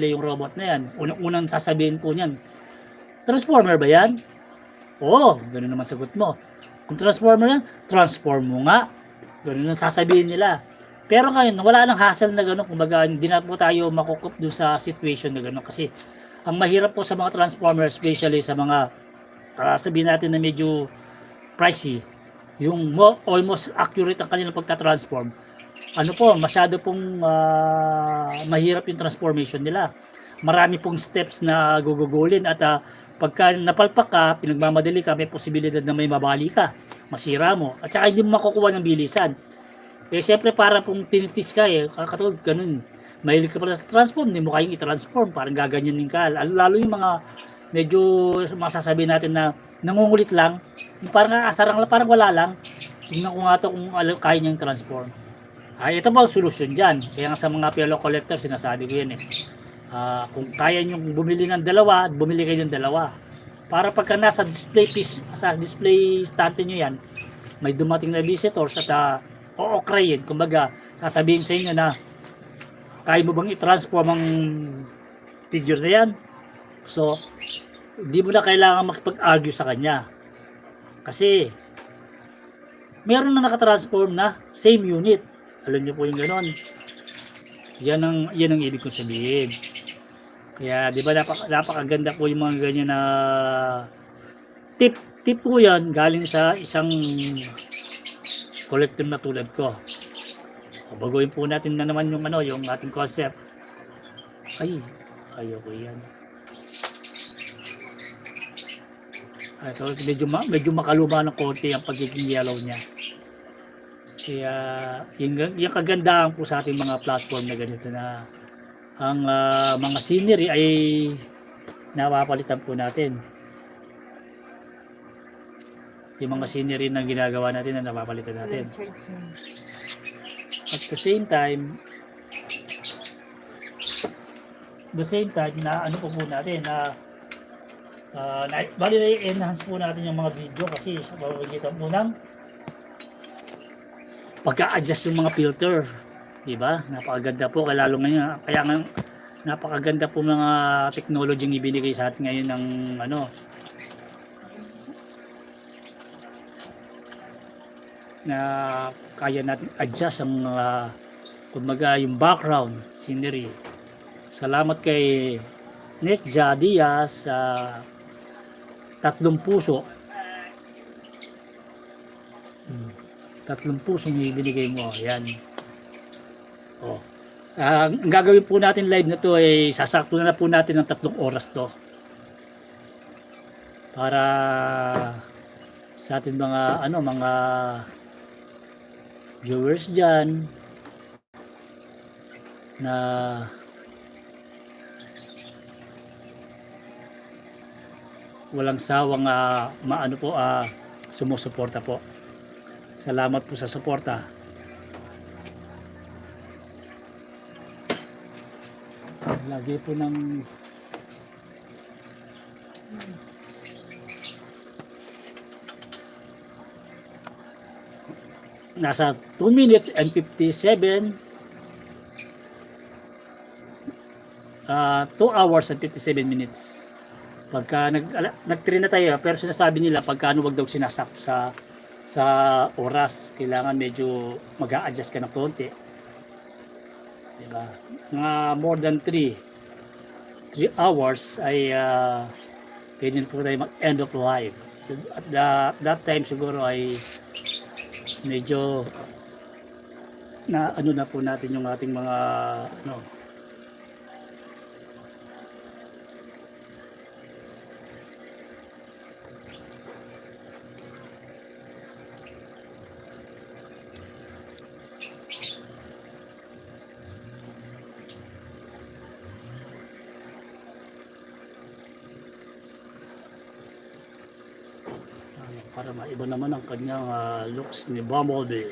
yung robot na yan. Unang sasabihin po niyan, Transformer ba yan? Oo, gano'n naman sagot mo. Kung Transformer yan, transform mo nga. Gano'n ang sasabihin nila. Pero ngayon, wala nang hassle na gano'n. Kumbaga, hindi na po tayo makukup dun sa situation na gano'n. Kasi, ang mahirap po sa mga Transformer, especially sa mga, sabihin natin na medyo pricey, yung almost accurate ang kanilang pagta-transform. Ano po, masyado pong mahirap yung transformation nila. Marami pong steps na gugugulin at pagka napalpak ka, pinagmamadali ka, may posibilidad na may mabali ka, masira mo, at saka hindi mo makukuha ng bilisan. Eh siyempre parang pong tinitis ka katulad ganun. Mahilig ka pala sa transform, hindi mo kayang i-transform, parang gaganyanin ka. Lalo yung mga medyo masasabi natin na nangungulit lang, yung parang asarang lang, parang wala lang. Tingnan ko nga to kung kaya niyang transform. Ito ba ang solusyon dyan? Kaya nga sa mga fellow collector, sinasabi ko yan kung kaya nyo bumili ng dalawa, bumili kayo ng dalawa. Para pagka nasa display piece, sa display stand nyo yan, may dumating na visitors at o-okrayin. Kumbaga, sasabihin sa inyo na kaya mo bang i-transform ang figure na yan? So, hindi mo na kailangan makipag-argue sa kanya. Kasi, meron na nakatransform na same unit. Alam niyo po yung gano'n. Yan ang ibig kong sabihin. Kaya, di ba, napakaganda po yung mga ganyan na tip po yan galing sa isang collector na tulad ko. Baguhin po natin na naman yung ating concept. Ayoko yan. Ito, medyo makaluma ng konti ang pagiging yellow niya. Kaya yung kagandahan po sa ating mga platform na ganito na ang mga scenery ay napapalitan po natin. Yung mga scenery na ginagawa natin na napapalitan natin. At the same time na ano po natin na bali na-enhance po natin yung mga video kasi sa pamamagitan po ng pagka-adjust yung mga filter, di ba? Napakaganda po, kaya lalo ngayon, kaya nga napakaganda po mga technology yung ibinigay sa atin ngayon ng na kaya natin adjust ang kumbaga yung background scenery. Salamat kay Netja Diaz sa 3 puso. 3 pusong ibinigay mo. Ayan. Ang gagawin po natin live na to ay sasakto na po natin ng 3 oras to. Para sa ating mga viewers dyan na walang sawang sumusuporta po. Salamat po sa suporta. Lagi po ng nasa 2 minutes and 57 2 hours and 57 minutes. Pagka nag-train na tayo, pero sinasabi nila pagka wag daw sinasap sa oras, kailangan medyo mag-a-adjust ka ng konti, diba? Mga more than 3 hours ay pwede po tayo mag-end of life. At that time siguro ay medyo na na po natin yung ating mga para maiba naman ang kanyang looks ni Bumblebee.